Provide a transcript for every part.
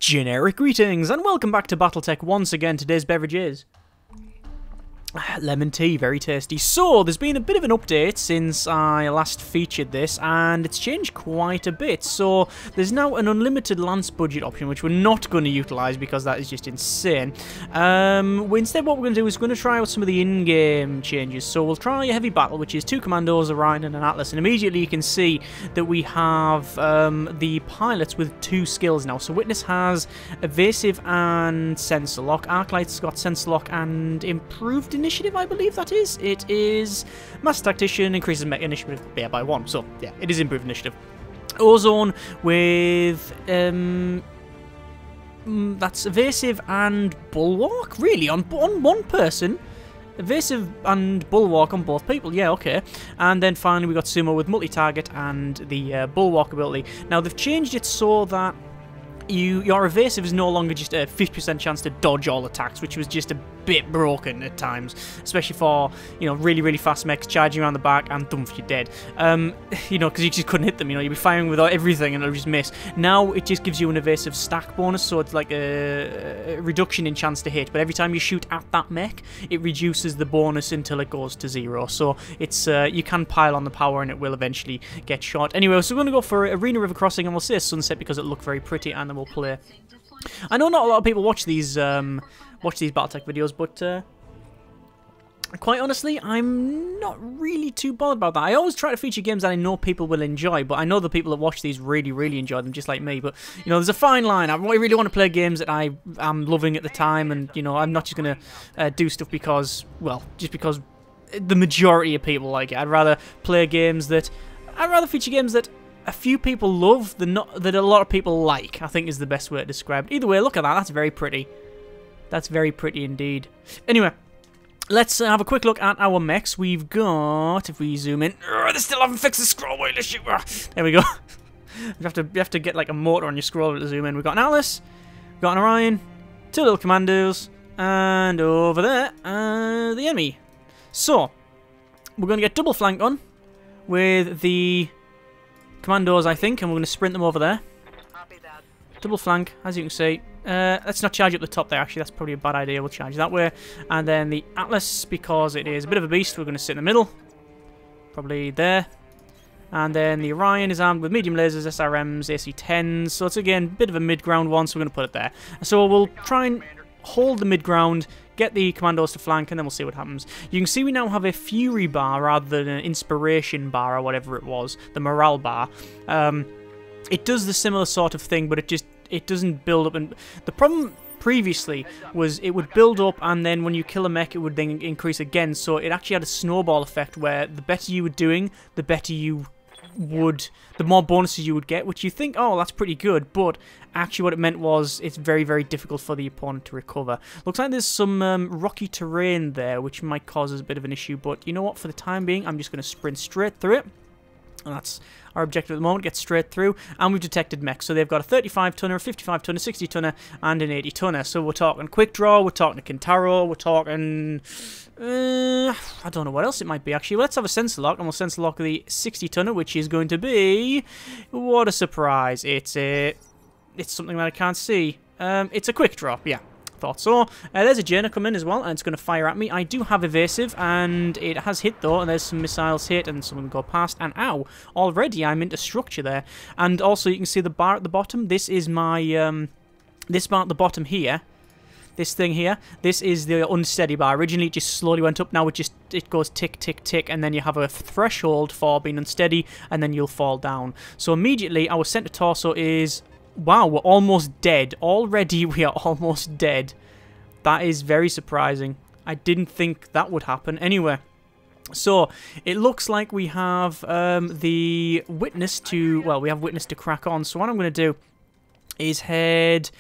Generic greetings and welcome back to Battletech once again. Today's beverage is lemon tea, very tasty. So, there's been a bit of an update since I last featured this, and it's changed quite a bit. So, there's now an unlimited lance budget option, which we're not going to utilise because that is just insane. Instead, what we're going to do is we're going to try out some of the in-game changes. So, we'll try a heavy battle, which is 2 commandos, a Rhine and an Atlas, and immediately you can see that we have the pilots with 2 skills now. So, Witness has evasive and sensor lock. Arclight's got sensor lock and improved initiative, I believe that is. It is Master Tactician, increases mech initiative by 1. So, yeah, it is improved initiative. Ozone with that's evasive and bulwark, really, on one person. Evasive and bulwark on both people, yeah, okay. And then finally we got Sumo with multi-target and the bulwark ability. Now they've changed it so that your evasive is no longer just a 50% chance to dodge all attacks, which was just a bit broken at times, especially for, you know, really fast mechs charging around the back and thump, you're dead. You know, because you just couldn't hit them, you know, you'd be firing with everything and it'll just miss. Now it just gives you an evasive stack bonus, so it's like a reduction in chance to hit, but every time you shoot at that mech, it reduces the bonus until it goes to 0. So it's you can pile on the power and it will eventually get shot. Anyway, so we're going to go for Arena River Crossing, and we'll say Sunset because it looked very pretty, and then we'll play. I know not a lot of people watch these Battletech videos, but quite honestly, I'm not really too bothered about that. I always try to feature games that I know people will enjoy, but I know the people that watch these really enjoy them, just like me. But, you know, there's a fine line. I really want to play games that I am loving at the time, and, you know, I'm not just going to do stuff because, well, just because the majority of people like it. I'd rather feature games that a few people love than that a lot of people like, I think is the best way to describe it. Either way, look at that. That's very pretty. That's very pretty indeed. Anyway, let's have a quick look at our mechs. We've got, if we zoom in, they still haven't fixed the scroll wheel issue. There we go. You have to get like a motor on your scroll wheel to zoom in. We've got an Atlas, we've got an Orion, 2 little commandos, and over there, the enemy. So, we're going to get double flank on with the commandos, I think, and we're going to sprint them over there. Double flank, as you can see. Let's not charge up the top there, actually. That's probably a bad idea. We'll charge that way. And then the Atlas, because it is a bit of a beast, we're going to sit in the middle. Probably there. And then the Orion is armed with medium lasers, SRMs, AC-10s. So it's, again, a bit of a mid-ground one, so we're going to put it there. So we'll try and hold the mid-ground, get the commandos to flank, and then we'll see what happens. You can see we now have a Fury bar rather than an Inspiration bar or whatever it was, the Morale bar. It does the similar sort of thing, but it doesn't build up. And the problem previously was it would build up, and then when you kill a mech, it would then increase again. So it actually had a snowball effect where the better you were doing, the more bonuses you would get, which you think, oh, that's pretty good, but actually what it meant was it's very difficult for the opponent to recover. Looks like there's some rocky terrain there, which might cause us a bit of an issue, but you know what, for the time being, I'm just going to sprint straight through it. And that's our objective at the moment, get straight through. And we've detected mechs. So they've got a 35-tonner, a 55-tonner, 60-tonner, and an 80-tonner. So we're talking Quick Draw, we're talking a Kintaro, we're talking... I don't know what else it might be, actually. Well, let's have a sensor lock, and we'll sensor lock the 60-tonner, which is going to be... What a surprise. It's something that I can't see. It's a Quick Draw, yeah. Thought so. There's a Jaina come in as well, and it's going to fire at me. I do have evasive, and it has hit though, and there's some missiles hit, and someone go past, and ow! Already I'm into structure there. And also you can see the bar at the bottom. This is my, this bar at the bottom here. This thing here. This is the unsteady bar. Originally it just slowly went up, now it goes tick, tick, tick, and then you have a threshold for being unsteady, and then you'll fall down. So immediately our center torso is... Wow, we're almost dead. Already we are almost dead. That is very surprising. I didn't think that would happen. Anyway, so it looks like we have the Witness to... Well, we have Witness to crack on. So what I'm going to do is head...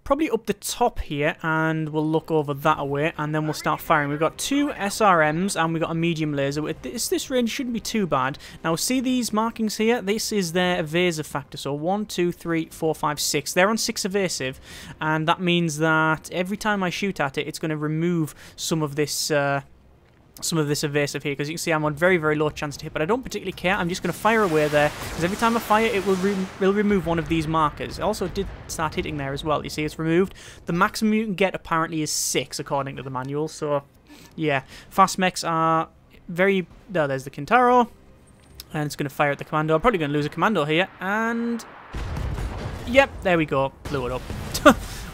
probably up the top here, and we'll look over that way, and then we'll start firing. We've got 2 SRMs, and we've got a medium laser. This range shouldn't be too bad. Now, see these markings here? This is their evasive factor. So 1, 2, 3, 4, 5, 6. They're on 6 evasive, and that means that every time I shoot at it, it's going to remove some of this some of this evasive here, because you can see I'm on very, very low chance to hit, but I don't particularly care. I'm just going to fire away there, because every time I fire, it will remove one of these markers. It also did start hitting there as well. You see it's removed. The maximum you can get apparently is 6, according to the manual, so yeah. Fast mechs are very... Oh, there's the Kintaro, and it's going to fire at the commando. I'm probably going to lose a commando here, and... Yep, there we go. Blew it up.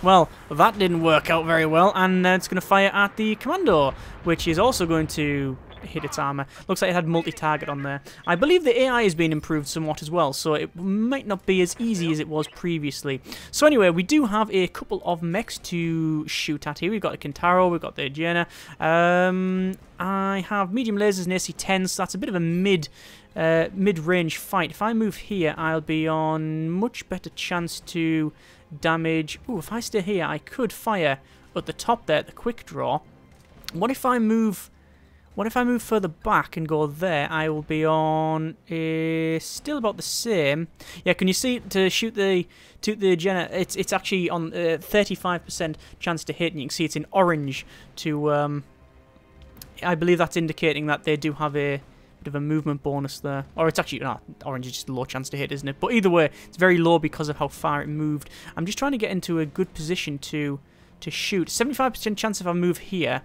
Well, that didn't work out very well, and it's going to fire at the commando, which is also going to hit its armor. Looks like it had multi-target on there. I believe the AI has been improved somewhat as well, so it might not be as easy as it was previously. So anyway, we do have a couple of mechs to shoot at here. We've got the Kintaro, we've got the Jaina. I have medium lasers and AC-10s, so that's a bit of a mid-range fight. If I move here, I'll be on much better chance to damage. Ooh, if I stay here, I could fire at the top there, the quick draw. What if I move further back and go there? I will be on still about the same. Yeah, can you see, to shoot the Jenna, it's actually on 35% chance to hit, and you can see it's in orange to I believe that's indicating that they do have a bit of a movement bonus there. Or it's actually, no, orange is just a low chance to hit, isn't it? But either way, it's very low because of how far it moved. I'm just trying to get into a good position to shoot. 75% chance if I move here,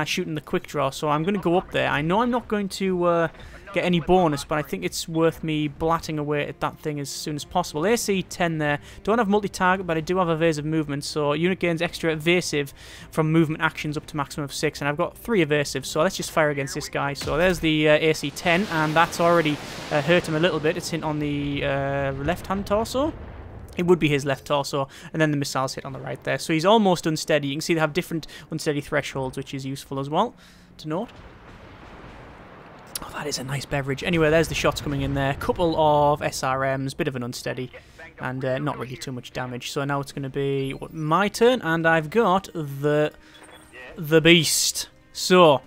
shooting the quick draw, so I'm going to go up there. I know I'm not going to get any bonus, but I think it's worth me blatting away at that thing as soon as possible. AC-10 there. Don't have multi-target, but I do have evasive movement, so unit gains extra evasive from movement actions up to maximum of 6, and I've got 3 evasive, so let's just fire against this guy. So there's the AC-10, and that's already hurt him a little bit. It's hit on the left-hand torso. It would be his left torso, and then the missiles hit on the right there. So he's almost unsteady. You can see they have different unsteady thresholds, which is useful as well to note. Oh, that is a nice beverage. Anyway, there's the shots coming in there. Couple of SRMs, bit of an unsteady, and not really too much damage. So now it's going to be my turn, and I've got the beast. So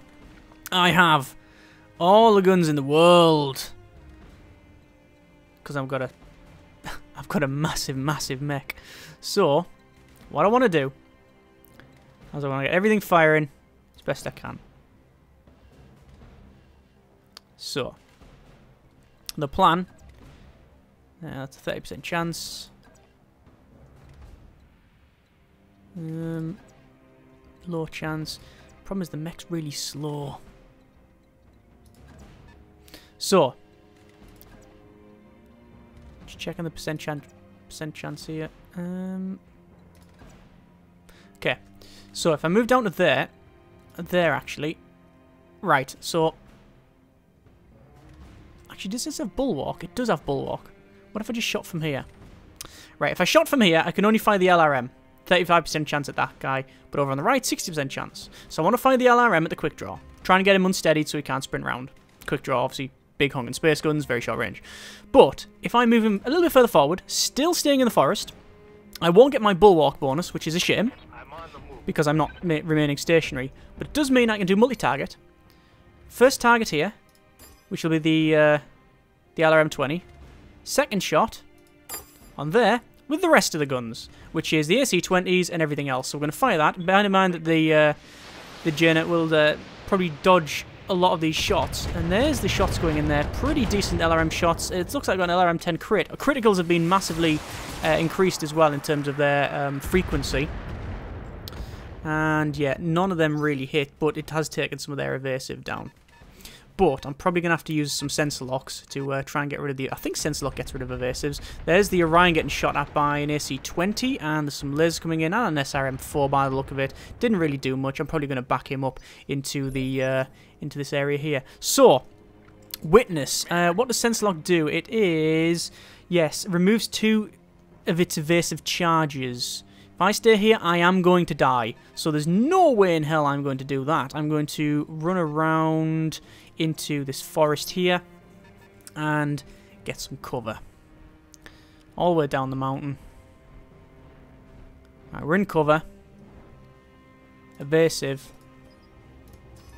I have all the guns in the world, because I've got a massive, massive mech. So, what I want to do is I want to get everything firing as best I can. So, the plan, that's a 30% chance. Low chance. Problem is the mech's really slow. So, just checking the percent chance here. Okay, so if I move down to there actually, right, so, actually does this have bulwark? It does have bulwark. What if I just shot from here? Right, if I shot from here, I can only fire the LRM. 35% chance at that guy, but over on the right, 60% chance. So I want to fire the LRM at the quick draw. Trying to get him unsteadied so he can't sprint around. Quick draw, obviously, big honking space guns, very short range. But if I move him a little bit further forward, still staying in the forest, I won't get my bulwark bonus, which is a shame, because I'm not remaining stationary. But it does mean I can do multi-target. First target here, which will be the LRM-20. Second shot on there with the rest of the guns, which is the AC-20s and everything else. So we're going to fire that. Bear in mind that the Jaina will probably dodge a lot of these shots. And there's the shots going in there. Pretty decent LRM shots. It looks like I've got an LRM-10 crit. Criticals have been massively increased as well in terms of their frequency. And yeah, none of them really hit, but it has taken some of their evasive down. But I'm probably going to have to use some sensor locks to try and get rid of the... I think sensor lock gets rid of evasives. There's the Orion getting shot at by an AC-20, and there's some lasers coming in, and an SRM-4 by the look of it. Didn't really do much. I'm probably going to back him up into the into this area here. So, Witness. What does sensor lock do? It is... Yes, removes 2 of its evasive charges. If I stay here, I am going to die. So there's no way in hell I'm going to do that. I'm going to run around into this forest here and get some cover. All the way down the mountain. Right, we're in cover. Evasive.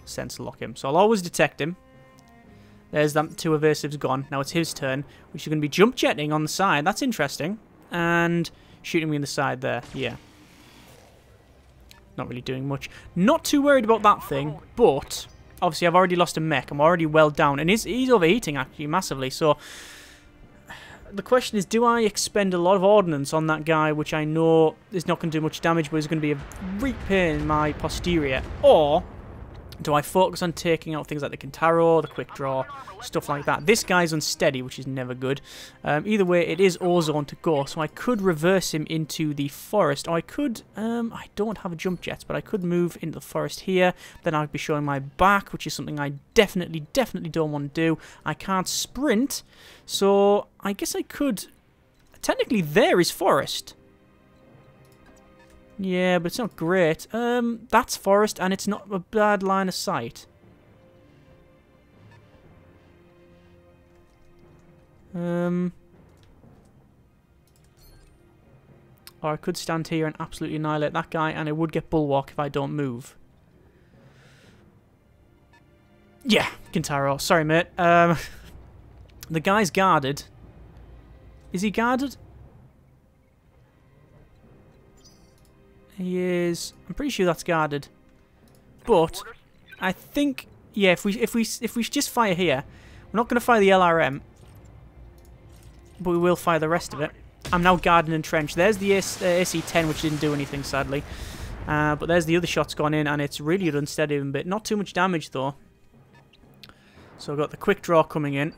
Sensor lock him. So I'll always detect him. There's them 2 evasives gone. Now it's his turn, which is going to be jump jetting on the side. That's interesting. And shooting me in the side there. Yeah. Not really doing much. Not too worried about that thing, but... obviously I've already lost a mech. I'm already well down. And he's overheating, actually, massively. So the question is, do I expend a lot of ordnance on that guy, which I know is not going to do much damage, but is going to be a real pain in my posterior? Or do I focus on taking out things like the Kintaro, the Quick Draw, stuff like that? This guy's unsteady, which is never good. Either way, it is ozone to go, so I could reverse him into the forest, or I could, I don't have a jump jet, but I could move into the forest here. Then I'd be showing my back, which is something I definitely don't want to do. I can't sprint, so I guess I could... Technically, there is forest. Yeah, but it's not great. That's forest, and it's not a bad line of sight. Or I could stand here and absolutely annihilate that guy, and it would get bulwark if I don't move. Yeah, Kintaro. Sorry, mate. The guy's guarded. Is he guarded? He is. I'm pretty sure that's guarded. But I think, yeah, if we just fire here, we're not going to fire the LRM, but we will fire the rest of it. I'm now guarding entrenched. There's the AC-10, which didn't do anything, sadly. But there's the other shots gone in, and it's really unsteady a bit. Not too much damage, though. So I've got the quick draw coming in.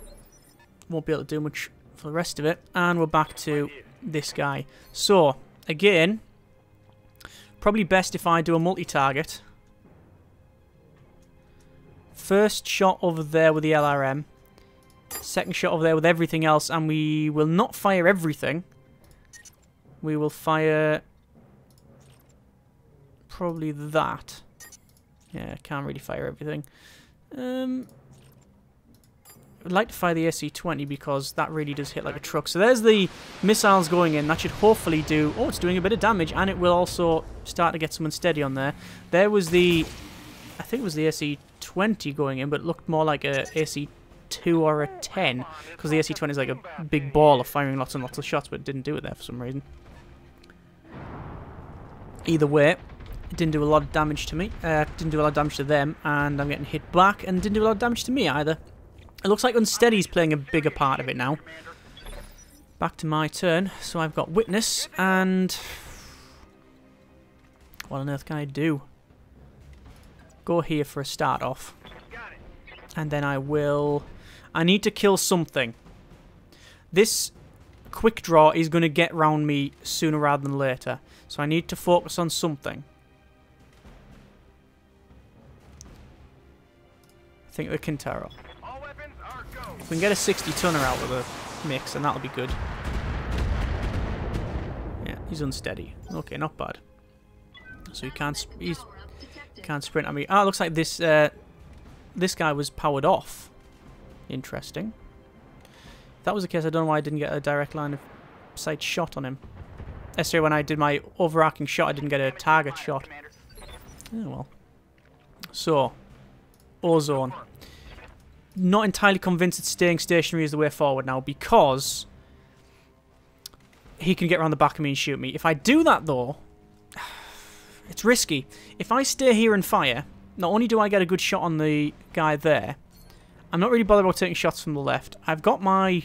Won't be able to do much for the rest of it. And we're back to this guy. So, again, probably best if I do a multi-target. First shot over there with the LRM. Second shot over there with everything else, and we will not fire everything. We will fire probably that. Yeah, can't really fire everything. I'd like to fire the AC-20 because that really does hit like a truck. So there's the missiles going in. That should hopefully do... Oh, it's doing a bit of damage, and it will also start to get some unsteady on there. There was the... I think it was the AC-20 going in, but it looked more like a AC-2 or a 10, because the AC-20 is like a big ball of firing lots and lots of shots, but it didn't do it there for some reason. Either way, it didn't do a lot of damage to me. Didn't do a lot of damage to them, and I'm getting hit back, and didn't do a lot of damage to me either. It looks like Unsteady's playing a bigger part of it now. Back to my turn. So I've got Witness, and... what on earth can I do? Go here for a start off. And then I will... I need to kill something. This quick draw is going to get round me sooner rather than later. So I need to focus on something. I think the Kintaro. If we can get a 60-tonner out of the mix, then that'll be good. Yeah, he's unsteady. Okay, not bad. So he can't sprint at me. Ah, it looks like this this guy was powered off. Interesting. If that was the case, I don't know why I didn't get a direct line of sight shot on him. Yesterday when I did my overarching shot, I didn't get a target shot. Oh well. So, ozone. Not entirely convinced that staying stationary is the way forward now, because he can get around the back of me and shoot me. If I do that, though, it's risky. If I stay here and fire, not only do I get a good shot on the guy there, I'm not really bothered about taking shots from the left. I've got my...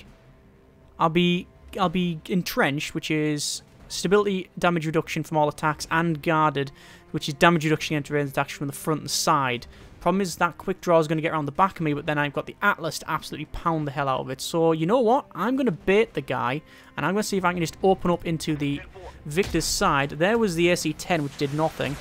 I'll be entrenched, which is stability damage reduction from all attacks, and guarded, which is damage reduction against ranged attacks from the front and side. Problem is that quick draw is going to get around the back of me, but then I've got the Atlas to absolutely pound the hell out of it. So, you know what? I'm going to bait the guy, and I'm going to see if I can just open up into the victor's side. There was the AC-10, which did nothing,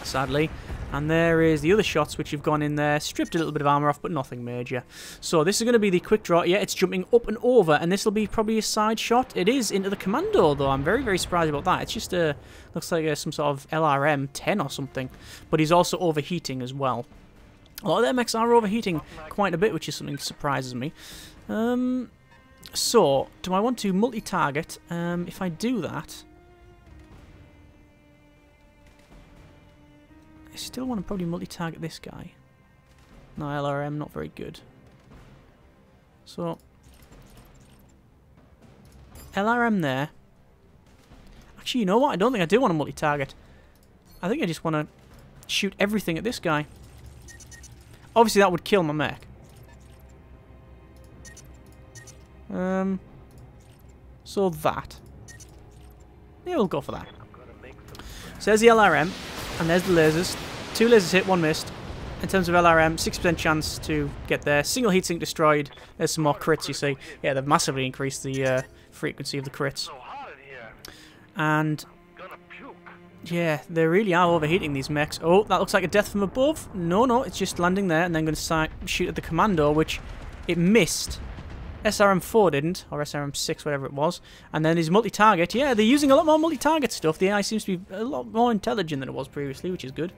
sadly. And there is the other shots, which have gone in there, stripped a little bit of armor off, but nothing major. So this is going to be the quick draw. Yeah, it's jumping up and over, and this will be probably a side shot. It is into the commando, though. I'm very, very surprised about that. It's just a... looks like some sort of LRM 10 or something. But he's also overheating as well. A lot of their mechs are overheating quite a bit, which is something that surprises me. So, do I want to multi-target? If I do that... I still want to probably multi-target this guy. No, LRM, not very good. So, LRM there. Actually, you know what? I don't think I do want to multi-target. I think I just want to shoot everything at this guy. Obviously, that would kill my mech. So that. Yeah, we'll go for that. So there's the LRM, and there's the lasers. 2 lasers hit, 1 missed. In terms of LRM, 6% chance to get there. Single heatsink destroyed. There's some more crits, you see. Yeah, they've massively increased the frequency of the crits. And yeah, they really are overheating, these mechs. Oh, that looks like a death from above. No, it's just landing there and then going to shoot at the commando, which it missed. SRM-4 didn't, or SRM-6, whatever it was. And then his multi-target. Yeah, they're using a lot more multi-target stuff. The AI seems to be a lot more intelligent than it was previously, which is good.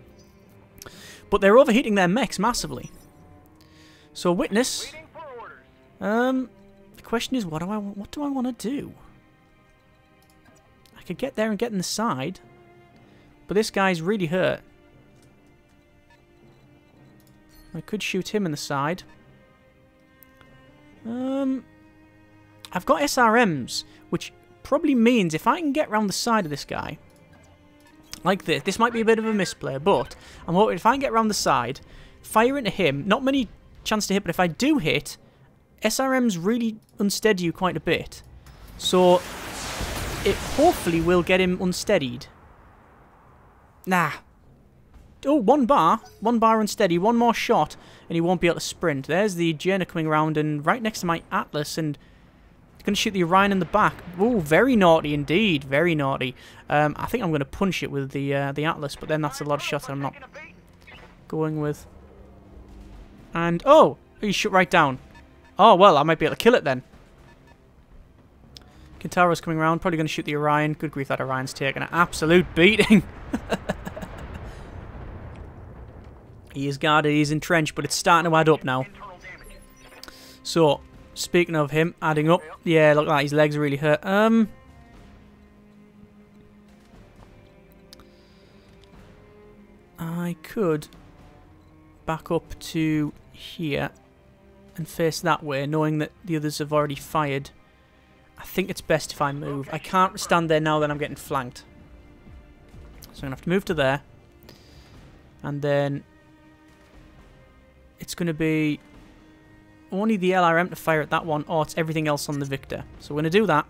But they're overheating their mechs massively. So witness. The question is, what do I want to do? I could get there and get in the side, but this guy's really hurt. I could shoot him in the side. I've got SRMs, which probably means if I can get round the side of this guy, like this might be a bit of a misplay, but I'm hoping if I can get round the side, fire into him, not many chance to hit, but if I do hit, SRMs really unsteady you quite a bit. So it hopefully will get him unsteadied. Nah. Oh, 1 bar. 1 bar unsteady. 1 more shot, and he won't be able to sprint. There's the Jaina coming around and right next to my Atlas, and going to shoot the Orion in the back. Ooh, very naughty indeed. Very naughty. I think I'm going to punch it with the Atlas, but then that's a lot of shots I'm not going with. And, oh, he shot right down. Oh, well, I might be able to kill it then. Kintaro's coming around, probably going to shoot the Orion. Good grief, that Orion's taking an absolute beating. He is guarded, he's entrenched, but it's starting to add up now. So, speaking of him, adding up. Yeah, look at that, his legs are really hurt. I could back up to here and face that way, knowing that the others have already fired. I think it's best if I move. I can't stand there now that I'm getting flanked. So I'm going to have to move to there. And then it's going to be only the LRM to fire at that one, or it's everything else on the Victor. So we're going to do that.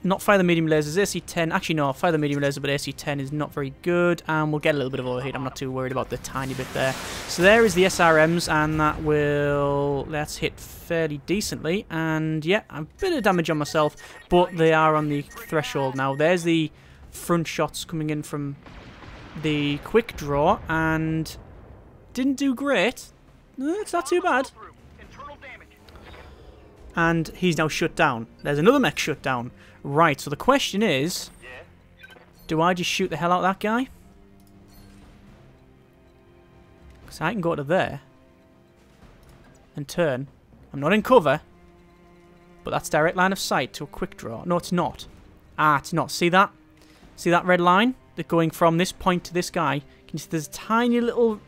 Not fire the medium lasers, AC-10. Actually, no, fire the medium laser, but AC-10 is not very good. And we'll get a little bit of overheat. I'm not too worried about the tiny bit there. So there is the SRMs, and that will... Let's hit fairly decently. And yeah, a bit of damage on myself, but they are on the threshold now. There's the front shots coming in from the quick draw, and didn't do great. It's not too bad. And he's now shut down. There's another mech shut down. Right, so the question is, do I just shoot the hell out of that guy? Because I can go to there and turn. I'm not in cover, but that's direct line of sight to a quick draw. No, it's not. Ah, it's not. See that? See that red line? That going from this point to this guy. Can you see there's a tiny little...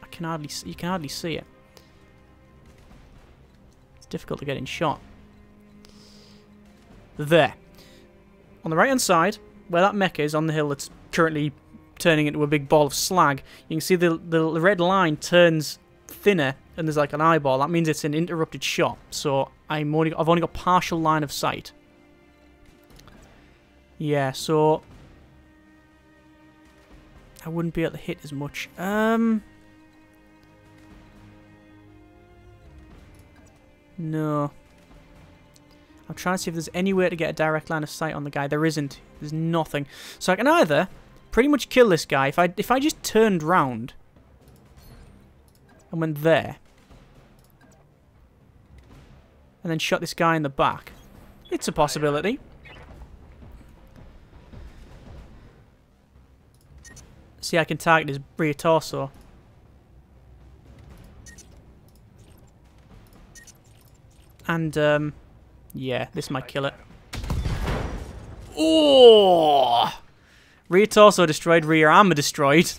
you can hardly see it. Difficult to get in shot. There. On the right hand side, where that mech is on the hill that's currently turning into a big ball of slag, you can see the red line turns thinner and there's like an eyeball. That means it's an interrupted shot. So I've only got partial line of sight. Yeah, so I wouldn't be able to hit as much. No. I'm trying to see if there's any way to get a direct line of sight on the guy. There isn't. There's nothing. So I can either pretty much kill this guy if I just turned round and went there and then shot this guy in the back. It's a possibility. See, I can target his rear torso. And, yeah, this might kill it. Oh! Rear torso destroyed, rear armor destroyed.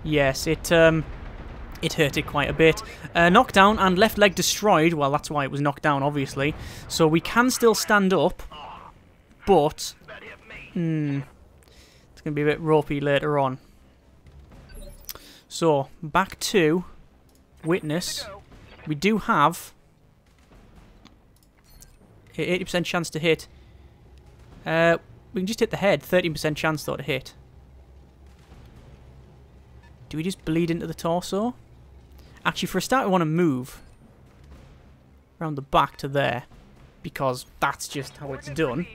Yes, it hurted quite a bit. Knockdown and left leg destroyed. Well, that's why it was knocked down, obviously. So we can still stand up, but it's going to be a bit ropey later on. So, back to Witness. We do have an 80% chance to hit. We can just hit the head. 13% chance though to hit. Do we just bleed into the torso? Actually, for a start, we want to move around the back to there, because that's just how it's done.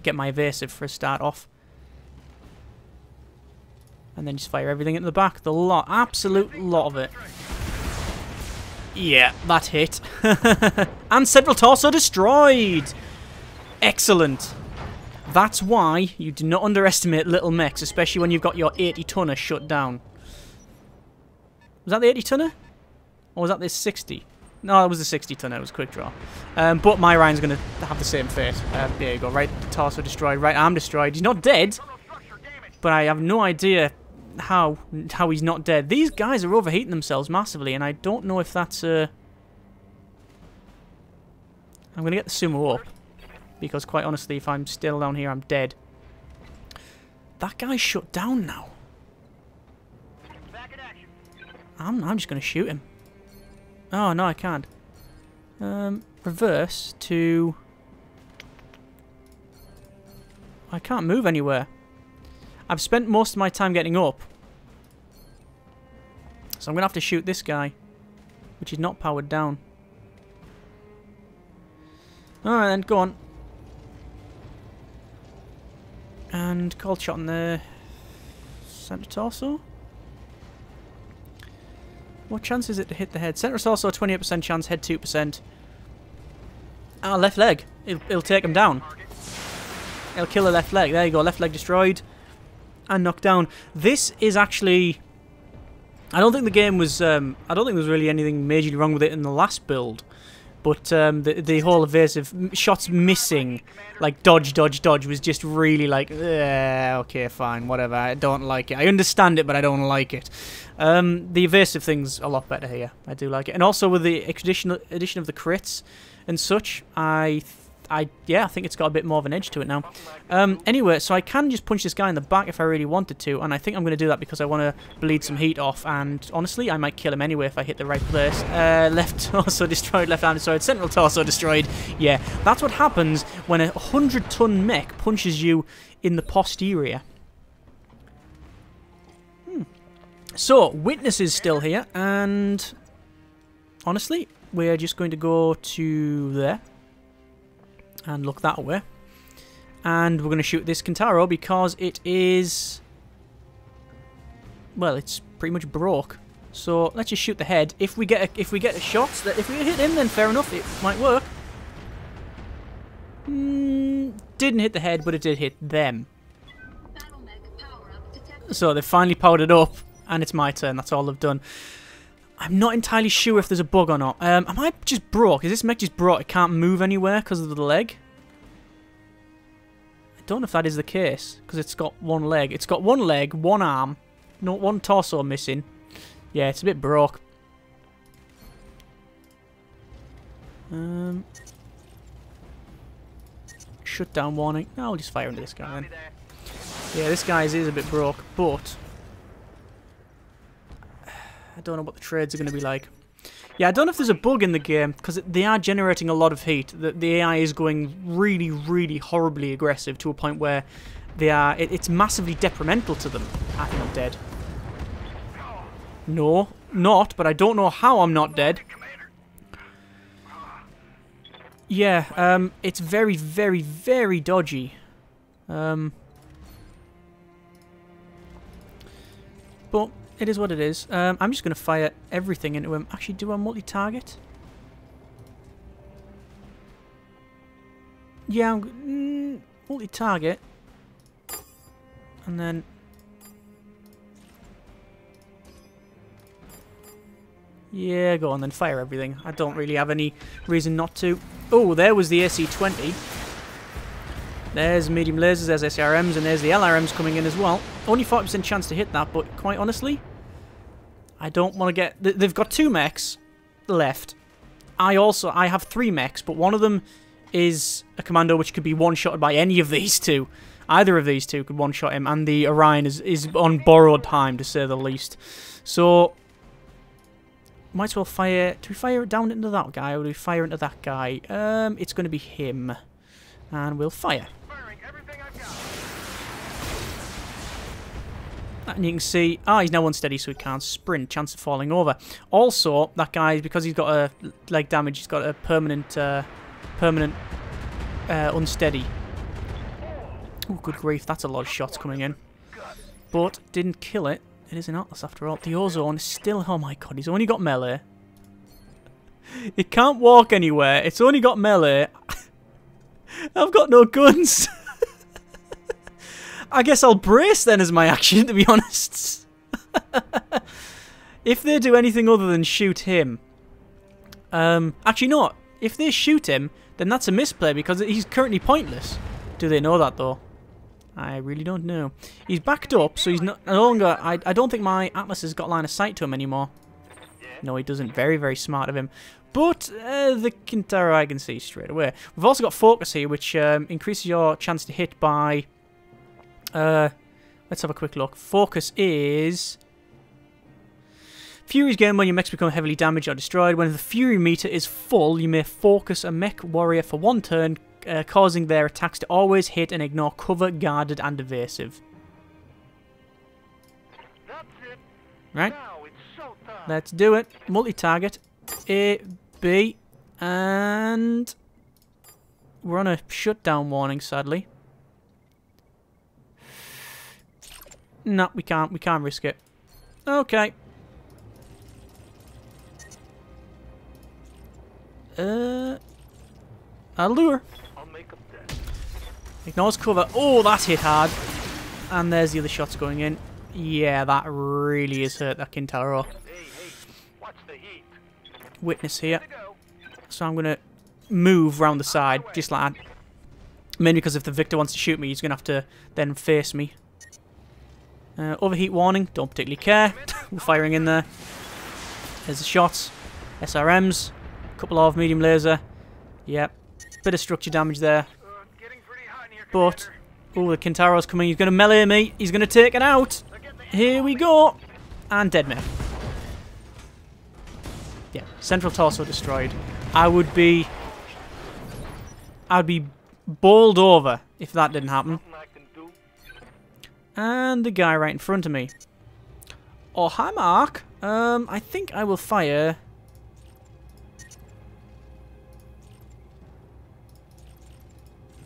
Get my evasive for a start off. And then just fire everything into the back. The lot. Absolute lot of it. Yeah, that hit. And central torso destroyed! Excellent. That's why you do not underestimate little mechs, especially when you've got your 80-tonner shut down. Was that the 80-tonner? Or was that the 60? No, it was the 60-tonner. It was a quick draw. But my Ryan's going to have the same fate. There you go. Right torso destroyed. Right arm destroyed. He's not dead. But I have no idea how he's not dead. These guys are overheating themselves massively, and I don't know if that's I'm going to get the sumo up, because quite honestly, if I'm still down here, I'm dead. That guy's shut down now. I'm just going to shoot him. Oh, no, I can't. Reverse to... I can't move anywhere. I've spent most of my time getting up. So I'm going to have to shoot this guy, which is not powered down. Alright then, go on. And cold shot on the center torso. What chance is it to hit the head? Center torso, 28% chance, head 2%. Ah, left leg. It'll take him down. It'll kill the left leg. There you go, left leg destroyed. And knocked down. This is actually... I don't think the game was... I don't think there was really anything majorly wrong with it in the last build. But the whole evasive shots missing, like dodge, dodge, dodge, was just really like, okay, fine, whatever. I don't like it. I understand it, but I don't like it. The evasive thing's a lot better here. I do like it, and also with the addition of the crits and such, yeah, I think it's got a bit more of an edge to it now. Anyway, so I can just punch this guy in the back if I really wanted to, and I think I'm going to do that because I want to bleed some heat off, and honestly, I might kill him anyway if I hit the right place. Left torso destroyed, left arm destroyed, central torso destroyed. Yeah, that's what happens when a 100-ton mech punches you in the posterior. So, Witness is still here, and honestly, we're just going to go to there. And look that way. And we're going to shoot this Kintaro because it is... well, it's pretty much broke. So let's just shoot the head. If we get a shot, if we hit him, then fair enough, it might work. Didn't hit the head, but it did hit them. So they finally powered it up, and it's my turn. That's all they've done. I'm not entirely sure if there's a bug or not. Am I just broke? Is this mech just broke? It can't move anywhere because of the leg? I don't know if that is the case, because it's got one leg. It's got one leg, one arm, no, one torso missing. Yeah, it's a bit broke. Shutdown warning. No, I'll just fire into this guy then. Yeah, this guy's is a bit broke, but... I don't know what the trades are going to be like. Yeah, I don't know if there's a bug in the game, because they are generating a lot of heat. The AI is going really, really horribly aggressive to a point where they are. It's massively detrimental to them. I think I'm dead. No, not, but I don't know how I'm not dead. Yeah, it's very, very, very dodgy. But it is what it is. I'm just going to fire everything into him. Actually, do I multi-target? Yeah, multi-target. And then... yeah, go on then, fire everything. I don't really have any reason not to. Oh, there was the AC-20. There's medium lasers, there's SRMs, and there's the LRMs coming in as well. Only 40% chance to hit that, but quite honestly, I don't want to get... they've got 2 mechs left. I have 3 mechs, but one of them is a commando which could be one-shotted by any of these 2. Either of these two could one-shot him, and the Orion is on borrowed time, to say the least. So, might as well fire... Do we fire it down into that guy, or do we fire into that guy? It's going to be him. And we'll fire. And you can see, he's now unsteady, so he can't sprint. Chance of falling over. Also, that guy, because he's got a leg damage, he's got a permanent unsteady. Oh, good grief, that's a lot of shots coming in. But didn't kill it. It is an Atlas after all. The ozone is still... Oh my god, he's only got melee. It can't walk anywhere. It's only got melee. I've got no guns. I guess I'll brace then as my action, to be honest. If they do anything other than shoot him... actually, no. If they shoot him, then that's a misplay because he's currently pointless. Do they know that, though? I really don't know. He's backed up, so he's no longer... I don't think my Atlas has got line of sight to him anymore. No, he doesn't. Very, very smart of him. But the Kintaro I can see straight away. We've also got Focus here, which increases your chance to hit by... let's have a quick look. Focus is... Fury's gained when your mechs become heavily damaged or destroyed. When the Fury meter is full, you may focus a mech warrior for 1 turn, causing their attacks to always hit and ignore cover, guarded, and evasive. That's it. Right? Now it's showtime. Let's do it. Multi-target. A, B, and... We're on a shutdown warning, sadly. No, we can't. We can't risk it. Okay. Allure. I'll make them dead. Ignores cover. Oh, that hit hard. And there's the other shots going in. Yeah, that really is hurt, that Kintaro. Hey, watch the heat. Witness here. So I'm going to move round the side, just like that. Mainly because if the Victor wants to shoot me, he's going to have to then face me. Overheat warning. Don't particularly care. We're firing in there. There's the shots. SRMs. Couple of medium laser. Yep. Bit of structure damage there. Getting pretty hot in here, But, oh, the Kintaro's coming. He's going to melee me. He's going to take it out. Here we go. And dead man. Yeah, central torso destroyed. I'd be bowled over if that didn't happen. And the guy right in front of me. Oh, hi, Mark. I think I will fire...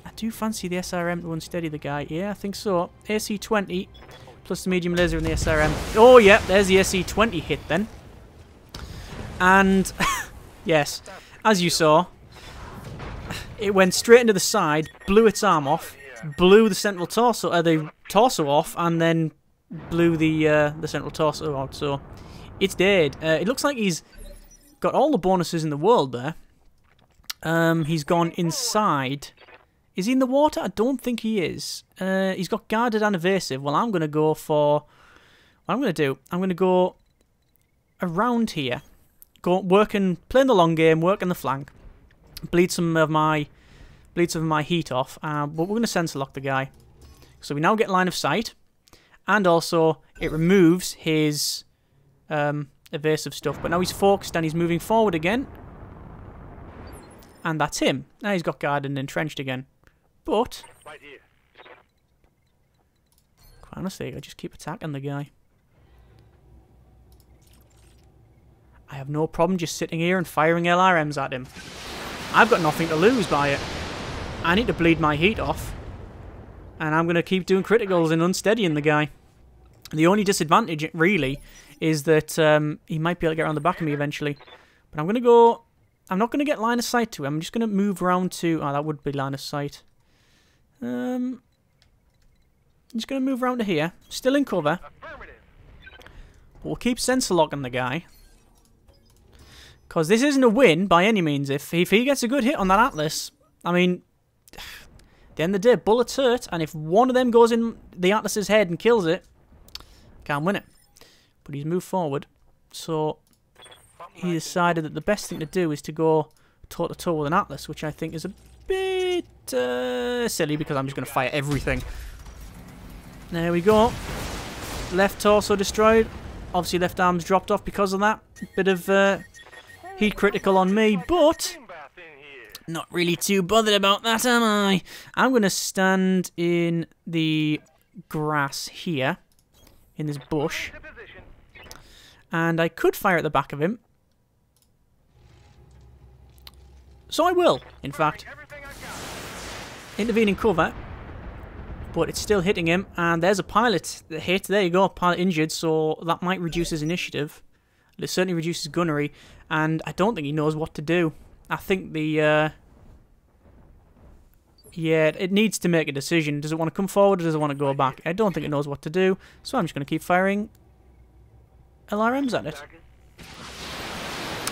I do fancy the SRM to unsteady the guy. Yeah, I think so. AC-20 plus the medium laser and the SRM. Oh, yeah, there's the AC-20 hit then. And, yes, as you saw, it went straight into the side, blew its arm off, blew the central torso, the torso off, and then blew the central torso out. So it's dead. It looks like he's got all the bonuses in the world there. He's gone inside. Is he in the water? I don't think he is. He's got guarded and evasive. Well, I'm going to go for... What I'm going to do, I'm going to go around here. Playing the long game, working the flank. Bleed some of my heat off. But we're going to sensor lock the guy. So we now get line of sight. And also, it removes his evasive stuff. But now he's focused and he's moving forward again. And that's him. Now he's got guarded and entrenched again. But, quite honestly, I just keep attacking the guy. I have no problem just sitting here and firing LRMs at him. I've got nothing to lose by it. I need to bleed my heat off. And I'm going to keep doing criticals and unsteadying the guy. The only disadvantage, really, is that he might be able to get around the back of me eventually. But I'm going to go... I'm not going to get line of sight to him. I'm just going to move around to... Oh, that would be line of sight. I'm just going to move around to here. Still in cover. But we'll keep sensor locking the guy. Because this isn't a win by any means. If he gets a good hit on that Atlas, I mean... At the end of the day, bullets hurt. And if one of them goes in the Atlas's head and kills it, can't win it. But he's moved forward. So... He decided that the best thing to do is to go toe-to-toe with an Atlas, which I think is a bit silly because I'm just going to fire everything. There we go. Left torso destroyed. Obviously left arm's dropped off because of that. Bit of heat critical on me, but not really too bothered about that, am I? I'm going to stand in the grass here, in this bush, and I could fire at the back of him. So I will, in fact. Intervening cover, but it's still hitting him, and there's a pilot hit. There you go, pilot injured, so that might reduce his initiative. It certainly reduces gunnery, and I don't think he knows what to do. I think the yeah, it needs to make a decision. Does it want to come forward or does it want to go back? I don't think it knows what to do, so I'm just going to keep firing LRMs at it.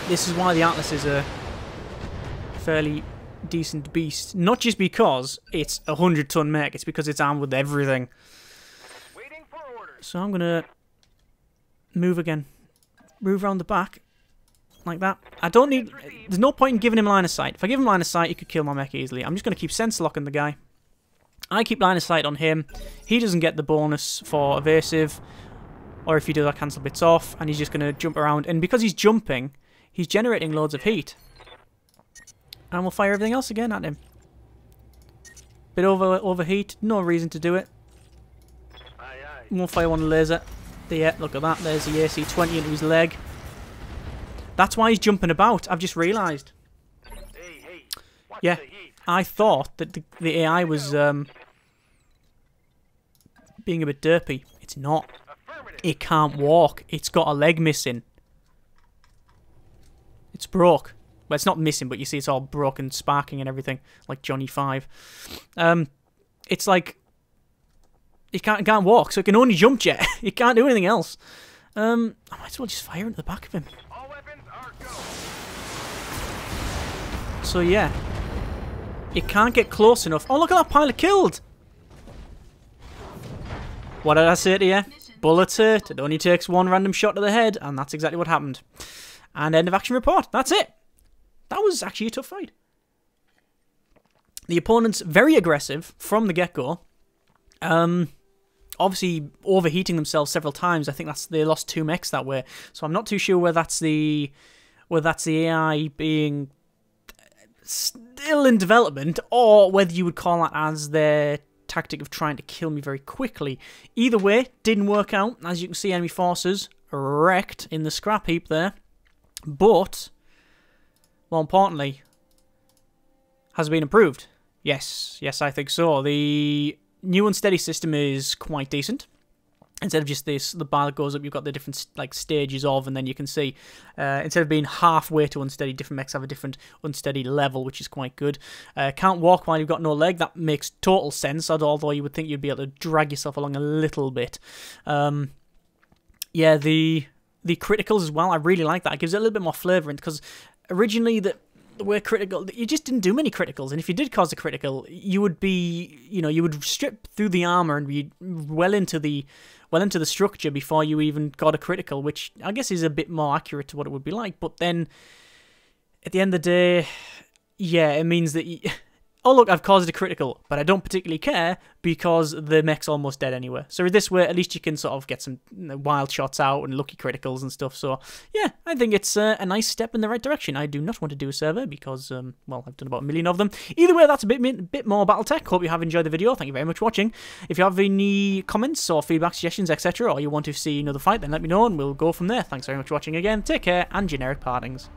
This is why the Atlas is a fairly decent beast. Not just because it's a 100-ton mech, it's because it's armed with everything. So I'm going to move again. Move around the back. Like that. I don't need... There's no point in giving him line of sight. If I give him line of sight, he could kill my mech easily. I'm just going to keep sense locking the guy. I keep line of sight on him. He doesn't get the bonus for evasive. Or if he does, I cancel bits off. And he's just going to jump around. And because he's jumping, he's generating loads of heat. And we'll fire everything else again at him. Bit overheat. No reason to do it. We'll fire one laser. Yeah, look at that. There's the AC-20 into his leg. That's why he's jumping about. I've just realised. Yeah, I thought that the AI was being a bit derpy. It's not. It can't walk. It's got a leg missing. It's broke. Well, it's not missing, but you see it's all broken, sparking and everything, like Johnny 5. It's like it can't walk, so it can only jump jet. It can't do anything else. I might as well just fire into the back of him. So yeah, it can't get close enough. Oh, look at that pilot killed! What did I say to you? Bullets hurt. It only takes one random shot to the head, and that's exactly what happened. And end of action report. That's it. That was actually a tough fight. The opponent's very aggressive from the get-go. Obviously overheating themselves several times. I think they lost 2 mechs that way. So I'm not too sure whether that's the AI being still in development, or whether you would call that as their tactic of trying to kill me very quickly. Either way, didn't work out. As you can see, enemy forces wrecked in the scrap heap there. But more importantly, has it been improved? Yes, I think so. The new unsteady system is quite decent. Instead of just this, the bar that goes up, you've got the different like stages of, and then you can see, instead of being halfway to unsteady, different mechs have a different unsteady level, which is quite good. Can't walk while you've got no leg. That makes total sense, although you would think you'd be able to drag yourself along a little bit. Yeah, the criticals as well, I really like that. It gives it a little bit more flavour, because originally the way critical, you just didn't do many criticals, and if you did cause a critical, you would be, you would strip through the armour and be well into the structure before you even got a critical, which I guess is a bit more accurate to what it would be like. But then, at the end of the day, yeah, it means that oh look, I've caused a critical, but I don't particularly care because the mech's almost dead anyway. So this way, at least you can sort of get some wild shots out and lucky criticals and stuff. So yeah, I think it's a nice step in the right direction. I do not want to do a server because, well, I've done about 1 million of them. Either way, that's a bit more Battletech. Hope you have enjoyed the video. Thank you very much for watching. If you have any comments or feedback, suggestions, etc., or you want to see another fight, then let me know and we'll go from there. Thanks very much for watching again. Take care and generic partings.